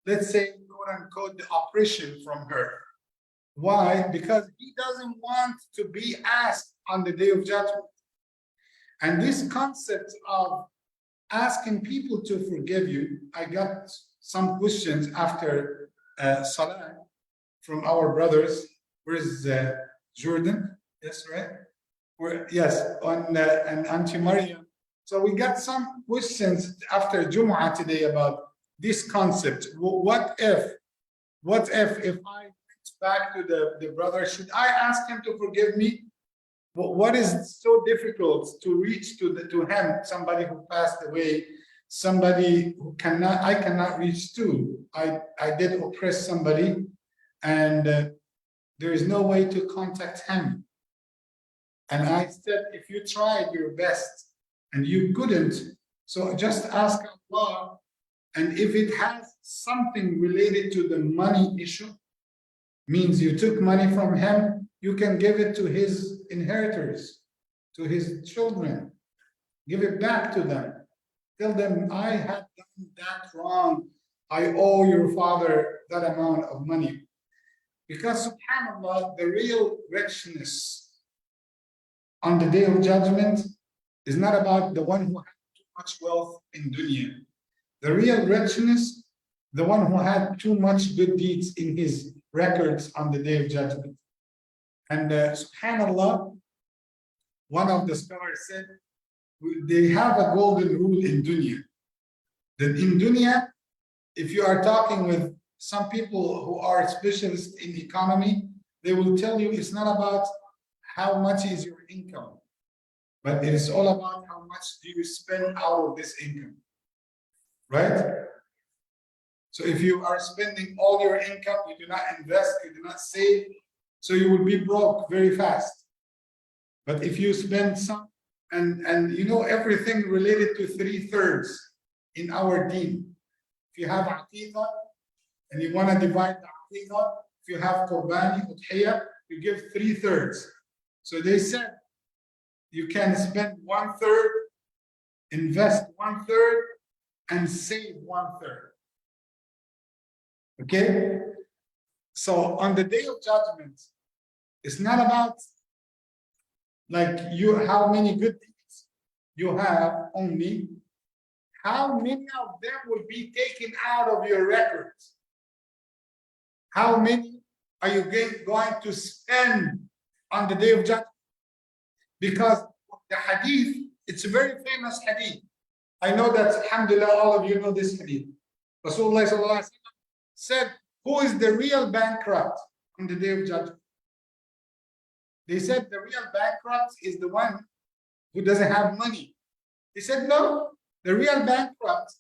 let's say, quote unquote, the oppression from her. Why? Because he doesn't want to be asked on the day of judgment. And this concept of asking people to forgive you, I got some questions after Salah from our brothers. Where is Jordan? Yes, right? Yes, on and Auntie Maryam. So we got some questions after Jumu'ah today about this concept. What if I went back to the brother, should I ask him to forgive me? What is so difficult to reach to him, somebody who passed away, somebody who I cannot reach to. I did oppress somebody, and there is no way to contact him. And I said, if you tried your best and you couldn't, so just ask Allah. And if it has something related to the money issue, means you took money from him, you can give it to his inheritors, to his children. Give it back to them. Tell them, I had done that wrong. I owe your father that amount of money. Because subhanAllah, the real richness on the day of judgment is not about the one who had too much wealth in dunya. The real richness, the one who had too much good deeds in his records on the day of judgment. And subhanAllah, one of the scholars said, they have a golden rule in dunya. That in dunya, if you are talking with some people who are specialists in economy, they will tell you it's not about how much is your income, but it is all about how much do you spend out of this income, right? So if you are spending all your income, you do not invest, you do not save, so you will be broke very fast. But if you spend some, and you know everything related to 3/3 in our deen. If you have aqiqah and you want to divide the aqiqah, if you have qurbani, udhiyah, you give 3/3. So they said you can spend 1/3, invest 1/3, and save 1/3. Okay? So on the day of judgment, it's not about like how many good deeds you have only, how many of them will be taken out of your records? How many are you going to spend on the day of judgment? Because the hadith, it's a very famous hadith. I know that, alhamdulillah, all of you know this hadith. Rasulullah said, who is the real bankrupt on the day of judgment? They said the real bankrupt is the one who doesn't have money. He said, no, the real bankrupt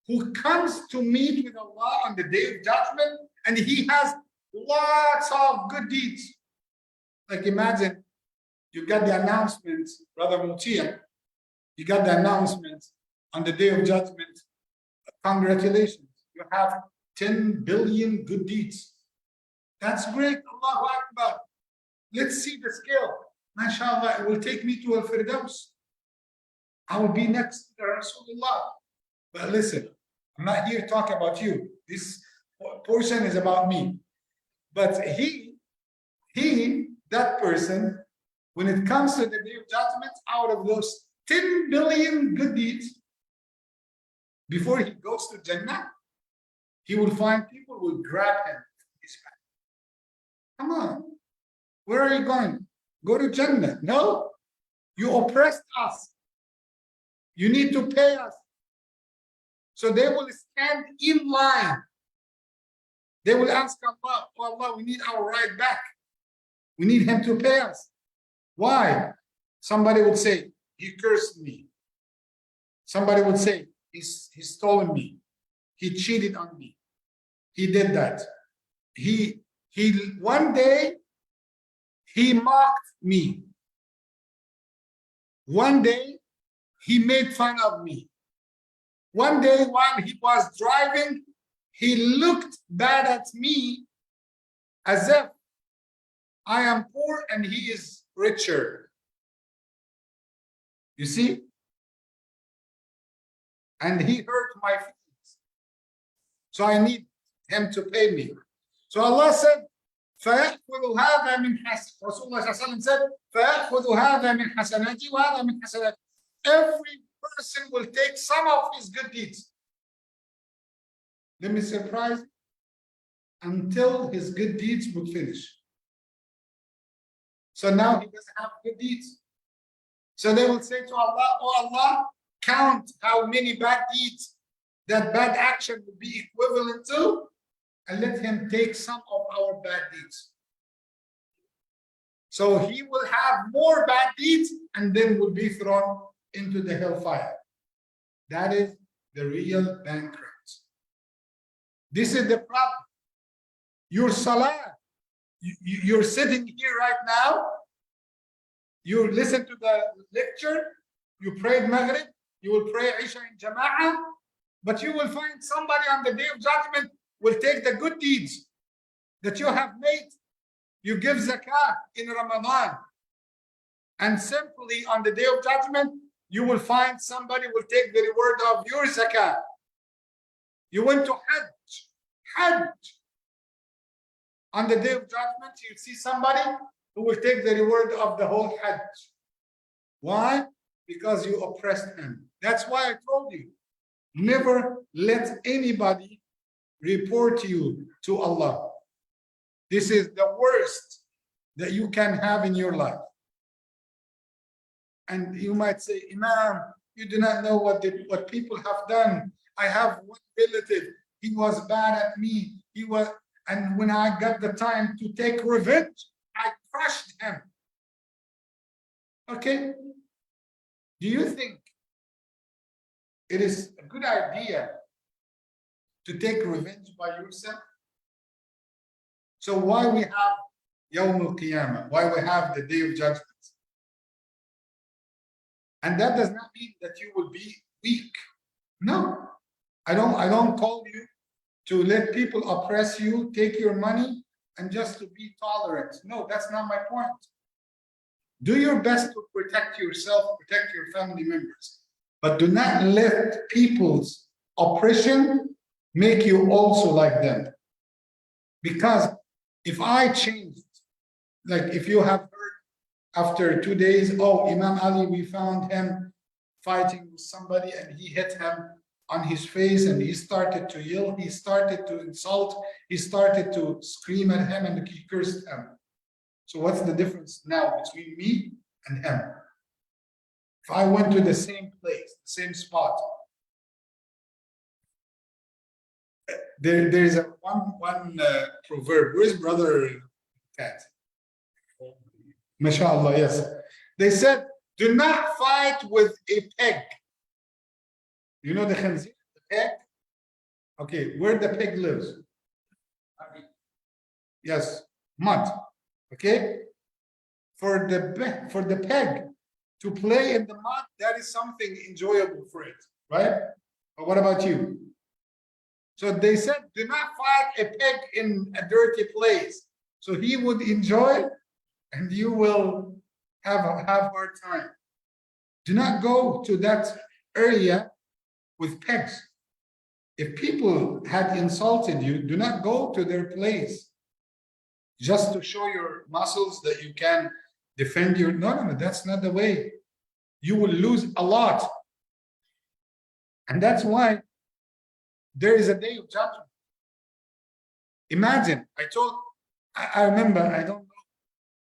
who comes to meet with Allah on the day of judgment and he has lots of good deeds. Like imagine you got the announcement, Brother Mutia, you got the announcement on the day of judgment. Congratulations, you have 10 billion good deeds. That's great, Allahu Akbar. Let's see the scale. MashaAllah, it will take me to Al-Firdaus. I will be next to Rasulullah. But listen, I'm not here to talk about you. This portion is about me. But that person, when it comes to the day of judgment, out of those 10 billion good deeds, before he goes to Jannah, he will find people will grab him. Come on. Where are you going? Go to Jannah. No, you oppressed us. You need to pay us. So they will stand in line. They will ask Allah, oh Allah, we need our right back. We need him to pay us. Why? Somebody would say, he cursed me. Somebody would say, he stolen me. He cheated on me. He did that. One day, he mocked me. One day, he made fun of me. One day, while he was driving, he looked bad at me as if I am poor and he is richer. You see? And he hurt my feelings. So I need him to pay me. So Allah said, فَيَأْخُذُ هَذَا مِنْ حَسَنَاتِي. Rasulullah said, فَيَأْخُذُ هَذَا مِنْ حَسَنَاتِي وَهَذَا مِنْ حَسَنَاتِي. Every person will take some of his good deeds. Let me surprise you, until his good deeds would finish. So now he doesn't have good deeds. So they will say to Allah, oh Allah, count how many bad deeds that bad action would be equivalent to, and let him take some of our bad deeds. So he will have more bad deeds and then will be thrown into the hellfire. That is the real bankrupt. This is the problem. Your salah, you're sitting here right now, you listen to the lecture, you prayed Maghrib, you will pray Isha in Jama'ah, but you will find somebody on the day of judgment will take the good deeds that you have made. You give zakah in Ramadan, and simply on the day of judgment, you will find somebody will take the reward of your zakah. You went to Hajj. On the day of judgment, you see somebody who will take the reward of the whole Hajj. Why? Because you oppressed him. That's why I told you, never let anybody report you to Allah. This is the worst that you can have in your life. And you might say, Imam, you do not know what people have done. I have one relative, he was bad at me. And when I got the time to take revenge, I crushed him. Okay? Do you think it is a good idea to take revenge by yourself? So why we have Yawm al-Qiyamah? Why we have the Day of Judgment? And that does not mean that you will be weak. No, I don't call you to let people oppress you, take your money, and just to be tolerant. No, that's not my point. Do your best to protect yourself, protect your family members, but do not let people's oppression make you also like them. Because if I changed, like if you have heard after 2 days, oh, Imam Ali, we found him fighting with somebody and he hit him on his face and he started to yell, he started to insult, he started to scream at him and he cursed him. So what's the difference now between me and him? If I went to the same place, the same spot, there's a one proverb. Where's Brother Kat? MashaAllah, yes. They said, do not fight with a peg. You know the khanzir, the peg? Okay, where the peg lives? Yes, mud. Okay? For the peg to play in the mud, that is something enjoyable for it, right? But what about you? So they said, do not fight a peg in a dirty place. So he would enjoy and you will have a hard time. Do not go to that area with pegs. If people had insulted you, do not go to their place just to show your muscles that you can defend your... No, that's not the way. You will lose a lot. And that's why there is a day of judgment. Imagine, I remember, I don't know,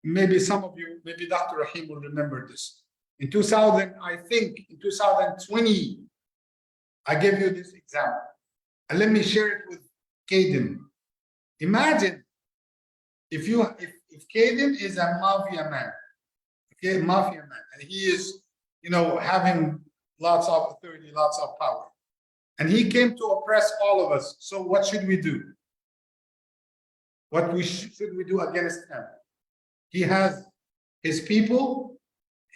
maybe some of you, maybe Dr. Rahim will remember this. In 2020, I gave you this example. And let me share it with Caden. Imagine if Caden is a mafia man, okay, mafia man, and he is, having lots of authority, lots of power. And he came to oppress all of us. So what should we do? What should we do against him? He has his people,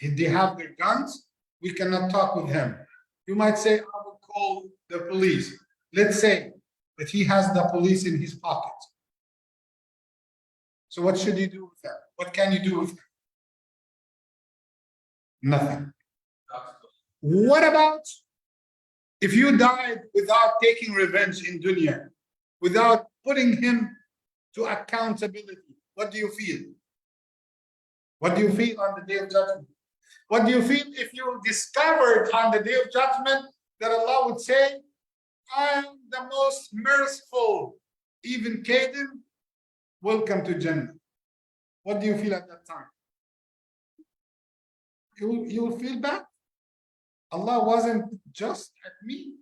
they have their guns. We cannot talk with him. You might say, I will call the police. Let's say that he has the police in his pocket. So what should you do with him? What can you do with him? Nothing. What about if you died without taking revenge in dunya, without putting him to accountability. What do you feel? What do you feel on the day of judgment? What do you feel if you discovered on the day of judgment that Allah would say, I am the most merciful, even Caden, welcome to Jannah? What do you feel at that time? You'll feel bad. Allah wasn't just at me.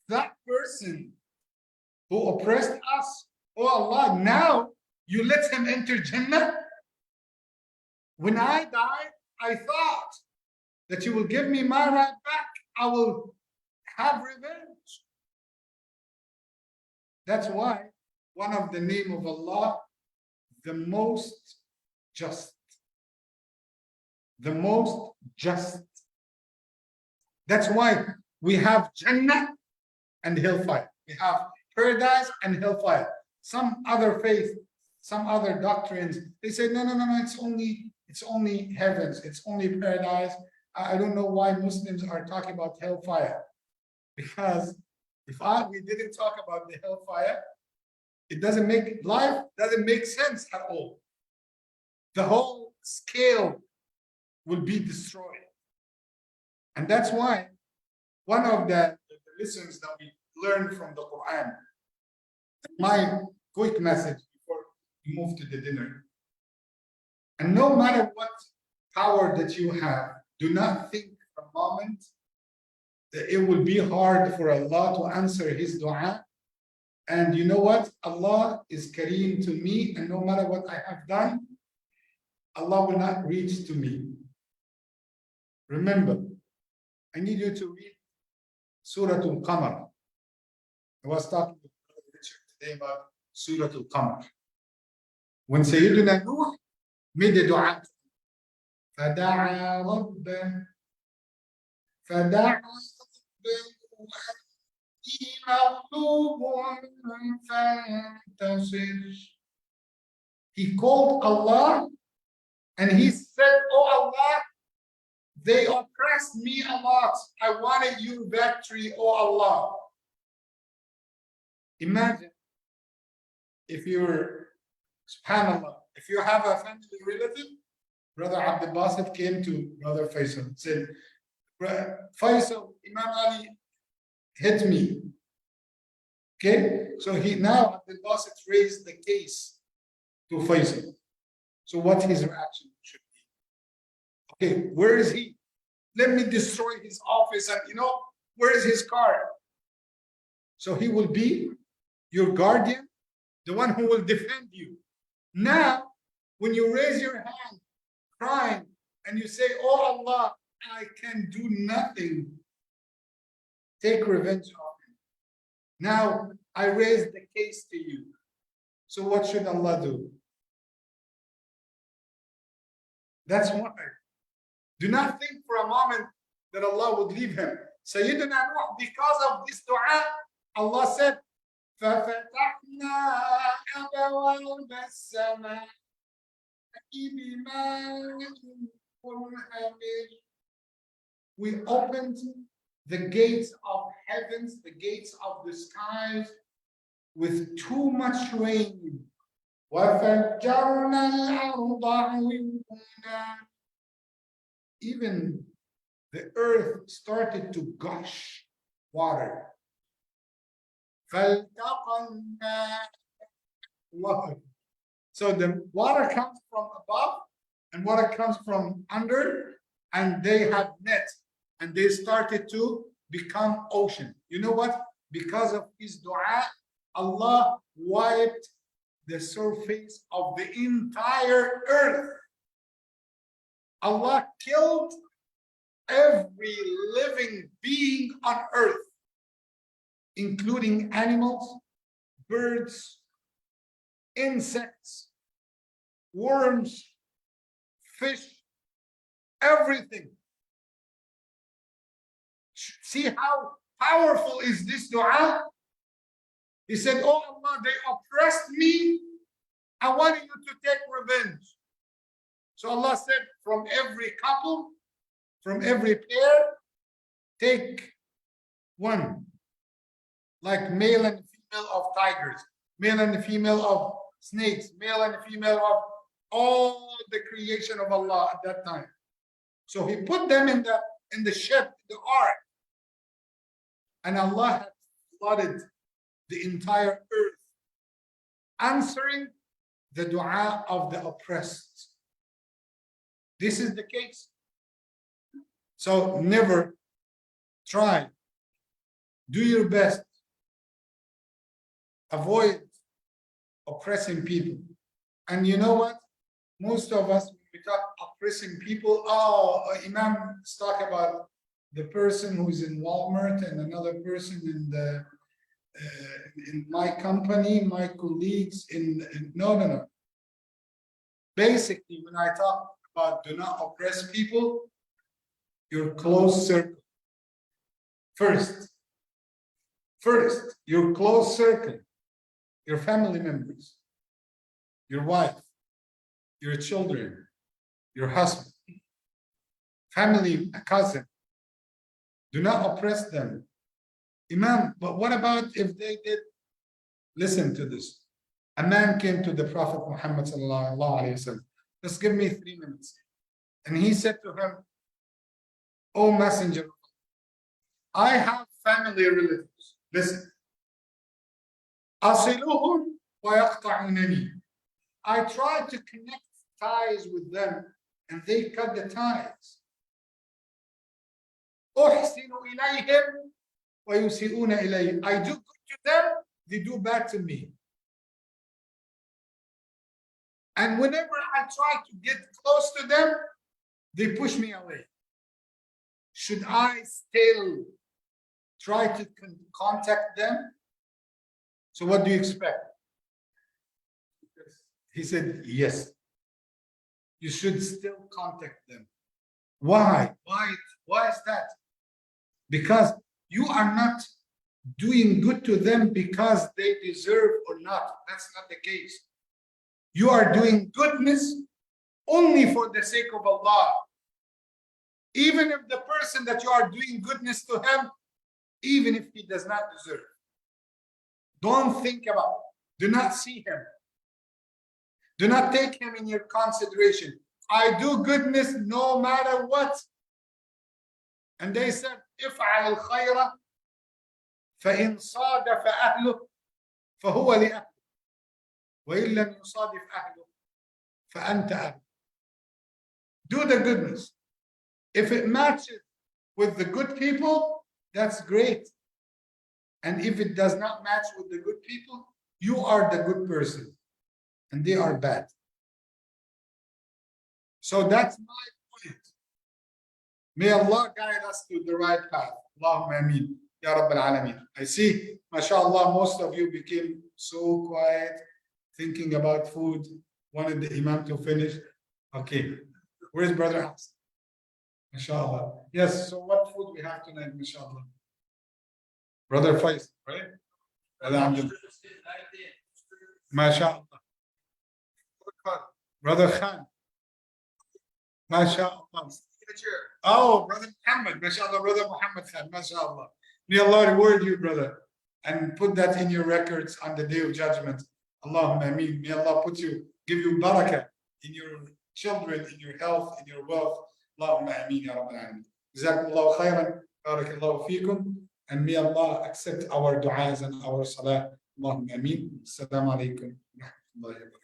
That person who oppressed us, oh Allah, now you let him enter Jannah? When I died, I thought that you will give me my right back. I will have revenge. That's why one of the name of Allah, the most just. The most just. That's why we have Jannah and hellfire. We have paradise and hellfire. Some other faith, some other doctrines, they say, no, it's only heavens, it's only paradise. I don't know why Muslims are talking about hellfire. Because if we didn't talk about the hellfire, it doesn't make life doesn't make sense at all. The whole scale will be destroyed. And that's why one of the lessons that we learned from the Quran, my quick message before we move to the dinner. And no matter what power that you have, do not think for a moment that it will be hard for Allah to answer his dua. And you know what? Allah is Kareem to me, and no matter what I have done, Allah will not reach to me. Remember, I need you to read Surah Al-Qamar. I was talking to Richey today about Surah Al-Qamar. When Sayyidina Nuh made a dua, فَدَعَا رَبَّهُ He called Allah and he said, oh Allah, they oppressed me a lot. I wanted you victory, oh Allah. Imagine if you're, subhanAllah, if you have a family relative, Brother Abdul Basit came to Brother Faisal and said, Faisal, Imam Ali hit me. Okay, so now Abdul Basit raised the case to Faisal. So what his reaction should be? Okay, where is he? Let me destroy his office, and where is his car? So he will be your guardian, the one who will defend you. Now, when you raise your hand, crying, and you say, oh Allah, I can do nothing, take revenge on him. Now, I raise the case to you. So what should Allah do? That's why. Do not think for a moment that Allah would leave him. Sayyidina Nuh, because of this dua, Allah said, فَفَتَحْنَا أَبْوَابَ السَّمَاءِ بِمَاءٍ مُنْهَمِرٍ. We opened the gates of heavens, the gates of the skies, with too much rain. وَفَجَّرْنَا الْأَرْضَ عُيُونًا. Even the earth started to gush water. فَالْتَقَمْنَا. So the water comes from above and water comes from under, and they have net, and they started to become ocean. You know what? Because of his dua, Allah wiped the surface of the entire earth. Allah killed every living being on earth, including animals, birds, insects, worms, fish, everything. See how powerful is this dua? He said, oh Allah, they oppressed me. I want you to take revenge. So Allah said, from every couple, from every pair, take one, like male and female of tigers. male and female of snakes, male and female of all the creation of Allah at that time. So he put them in the ship, the ark, and Allah had flooded the entire earth, answering the dua of the oppressed. This is the case. So never try. Do your best. Avoid oppressing people. And you know what? Most of us become oppressing people. Oh, Imam is talking about the person who's in Walmart and another person in my company, my colleagues no. Basically, when I talk about do not oppress people, your close circle. First, your close circle, your family members, your wife, your children, your husband, family, a cousin. Do not oppress them. Imam, but what about if they did? Listen to this. A man came to the Prophet Muhammad sallallahu alaihi wasallam. Just give me 3 minutes. And he said to him, "O Messenger, I have family relatives. Listen. أصلهم ويقطعنني. I try to connect ties with them and they cut the ties. أحسن إليهم ويسيئون إلي. I do good to them, they do bad to me. And whenever I try to get close to them, they push me away. Should I still try to contact them? So what do you expect?" He said, yes. You should still contact them. Why? Why is that? Because you are not doing good to them because they deserve or not. That's not the case. You are doing goodness only for the sake of Allah. Even if the person that you are doing goodness to him, even if he does not deserve. Don't think about it. Do not see him. Do not take him in your consideration. I do goodness no matter what. And they said, افعل الخير فإن صادف أهله فهو لأهله وإن لم يصادف أهله فأنت أهله. Do the goodness. If it matches with the good people, that's great. And if it does not match with the good people, you are the good person and they are bad. So that's my point. May Allah guide us to the right path. Allahumma ameen. Ya Rabbil Alameen. I see, mashallah, most of you became so quiet, thinking about food, wanted the Imam to finish. Okay, where's Brother Hassan? Mashallah. Yes, so what food we have tonight, mashallah? Brother Faiz, right? Mashallah. Brother Khan. Mashallah. Oh, Brother Muhammad. Mashallah, Brother Muhammad Khan. Mashallah. May Allah reward you, brother, and put that in your records on the day of judgment. Allahumma ameen. May Allah give you barakah in your children, in your health, in your wealth. Allahumma ameen ya Rabbil Alameen. Jazakumullahu khairan. Barakallahu feekum. And may Allah accept our du'as and our salah. Allahumma ameen. Assalamu alaikum wa rahmatullahi wa barakatuh.